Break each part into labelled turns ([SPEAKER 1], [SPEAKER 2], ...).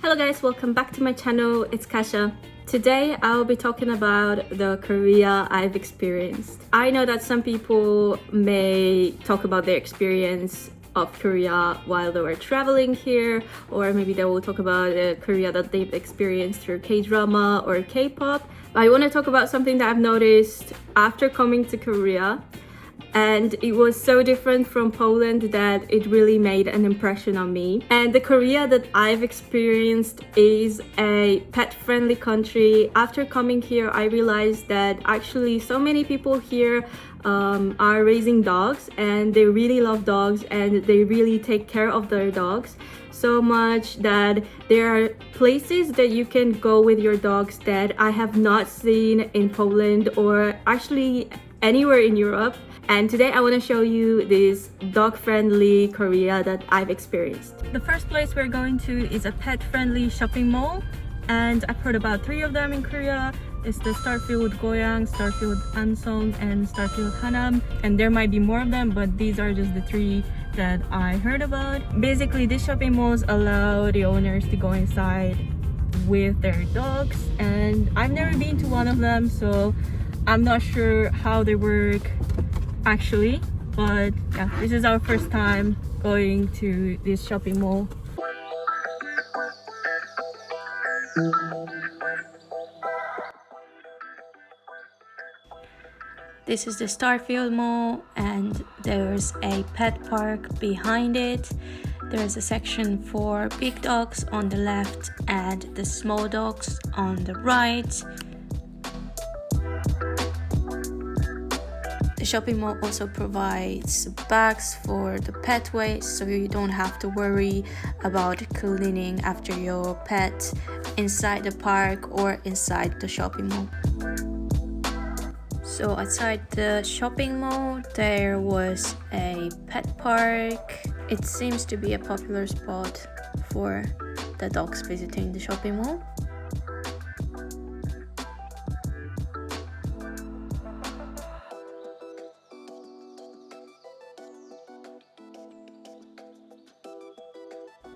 [SPEAKER 1] Hello guys, welcome back to my channel. It's Kasha. Today I'll be talking about the Korea I've experienced. I know that some people may talk about their experience of Korea while they were traveling here, or maybe they will talk about Korea that they've experienced through K-drama or K-pop. But I want to talk about something that I've noticed after coming to Korea, and it was so different from Poland that it really made an impression on me. And the Korea that I've experienced is a pet-friendly country. After coming here, I realized that actually so many people here are raising dogs, and they really love dogs and they really take care of their dogs so much that there are places that you can go with your dogs that I have not seen in Poland or actually anywhere in Europe. And today I want to show you this dog-friendly Korea that I've experienced. The first place we're going to is a pet-friendly shopping mall, and I've heard about 3 of them in Korea. It's the Starfield Goyang, Starfield Ansong, and Starfield Hanam, and there might be more of them, but these are just the 3 that I heard about. Basically, these shopping malls allow the owners to go inside with their dogs, and I've never been to one of them, so I'm not sure how they work actually, but yeah, this is our first time going to this shopping mall. This is the Starfield Mall, and there's a pet park behind it. There's a section for big dogs on the left and the small dogs on the right. The shopping mall also provides bags for the pet waste, so you don't have to worry about cleaning after your pet inside the park or inside the shopping mall. So outside the shopping mall, there was a pet park. It seems to be a popular spot for the dogs visiting the shopping mall.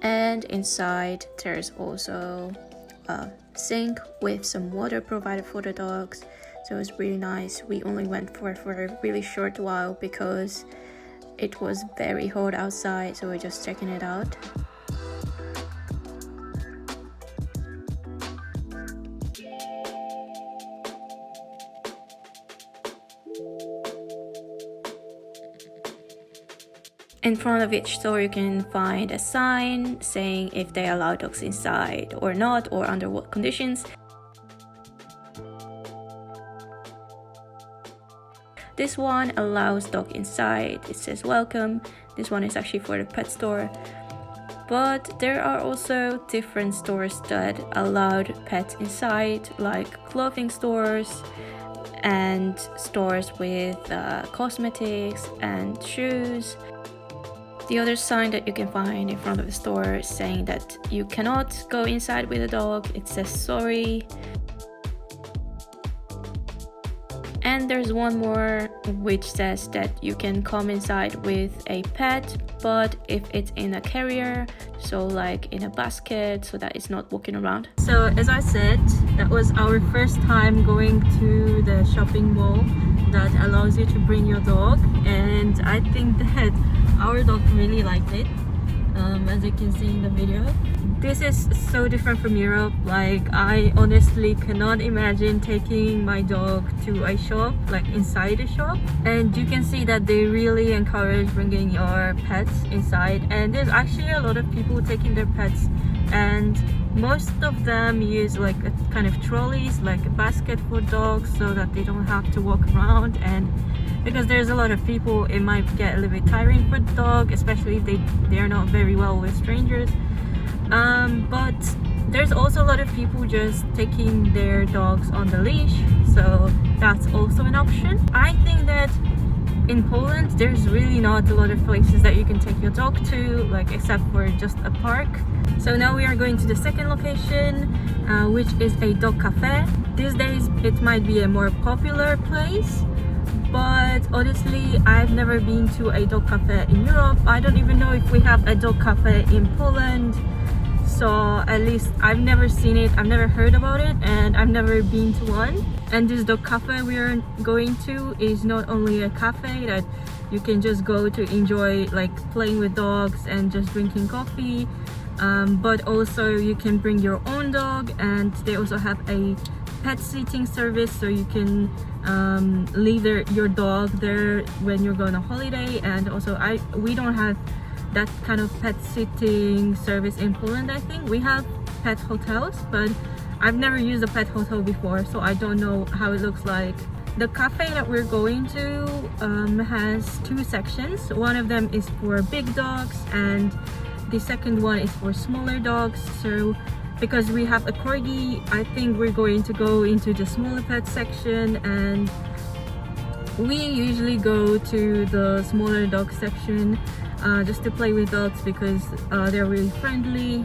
[SPEAKER 1] And inside there's also a sink with some water provided for the dogs, so it's really nice. We only went for a really short while because it was very hot outside, so we're just checking it out. In front of each store you can find a sign saying if they allow dogs inside or not, or under what conditions. This one allows dog inside. It says welcome. This one is actually for the pet store. But there are also different stores that allowed pets inside, like clothing stores and stores with cosmetics and shoes. The other sign that you can find in front of the store is saying that you cannot go inside with a dog. It says sorry. And there's one more which says that you can come inside with a pet, but if it's in a carrier, so like in a basket, so that it's not walking around. So as I said, that was our first time going to the shopping mall that allows you to bring your dog, and I think that our dog really liked it, as you can see in the video. This is so different from Europe. Like, I honestly cannot imagine taking my dog to a shop, like inside a shop. And you can see that they really encourage bringing your pets inside, and there's actually a lot of people taking their pets, and most of them use like a kind of trolleys, like a basket for dogs, so that they don't have to walk around. And because there's a lot of people, it might get a little bit tiring for the dog, especially if they're not very well with strangers. But there's also a lot of people just taking their dogs on the leash, so that's also an option. I think that in Poland there's really not a lot of places that you can take your dog to, like except for just a park. So now we are going to the second location, which is a dog cafe. These days it might be a more popular place, but honestly I've never been to a dog cafe in Europe. I don't even know if we have a dog cafe in Poland. saw, at least I've never seen it, I've never heard about it, and I've never been to one. And this dog cafe we're going to is not only a cafe that you can just go to enjoy like playing with dogs and just drinking coffee, but also you can bring your own dog, and they also have a pet sitting service, so you can leave your dog there when you're going on holiday. And also we don't have that kind of pet sitting service in Poland. I think we have pet hotels, but I've never used a pet hotel before, so I don't know how it looks like. The cafe that we're going to has two sections. One of them is for big dogs and the second one is for smaller dogs. So because we have a corgi, I think we're going to go into the smaller pet section, and we usually go to the smaller dog section just to play with dogs because they're really friendly.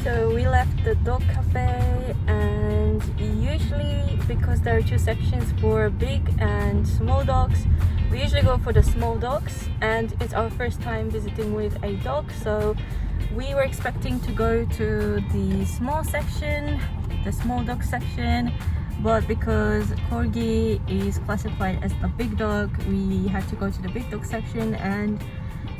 [SPEAKER 1] So we left the dog cafe, and usually because there are two sections for big and small dogs, we usually go for the small dogs, and it's our first time visiting with a dog, so we were expecting to go to the small section, the small dog section, but because corgi is classified as a big dog, we had to go to the big dog section, and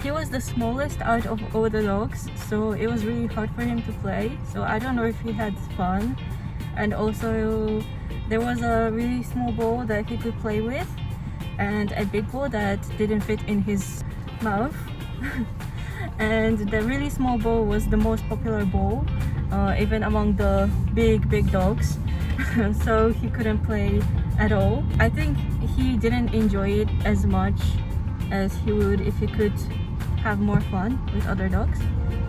[SPEAKER 1] he was the smallest out of all the dogs, so it was really hard for him to play. So I don't know if he had fun. And also there was a really small ball that he could play with and a big ball that didn't fit in his mouth. And the really small ball was the most popular ball, even among the big dogs. So he couldn't play at all. I think he didn't enjoy it as much as he would if he could have more fun with other dogs,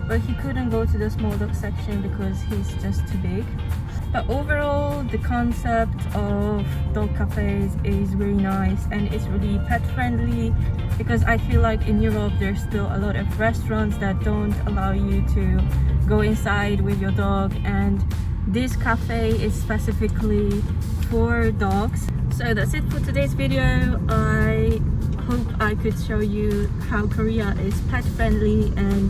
[SPEAKER 1] but he couldn't go to the small dog section because he's just too big. But overall, the concept of dog cafes is really nice, and it's really pet friendly, because I feel like in Europe there's still a lot of restaurants that don't allow you to go inside with your dog, and this cafe is specifically for dogs. So that's it for today's video. I hope I could show you how Korea is pet friendly, and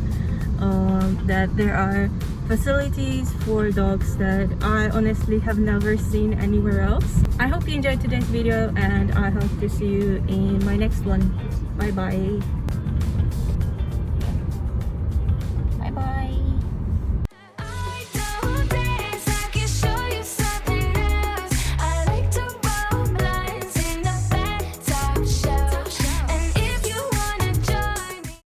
[SPEAKER 1] that there are facilities for dogs that I honestly have never seen anywhere else. I hope you enjoyed today's video, and I hope to see you in my next one. Bye bye.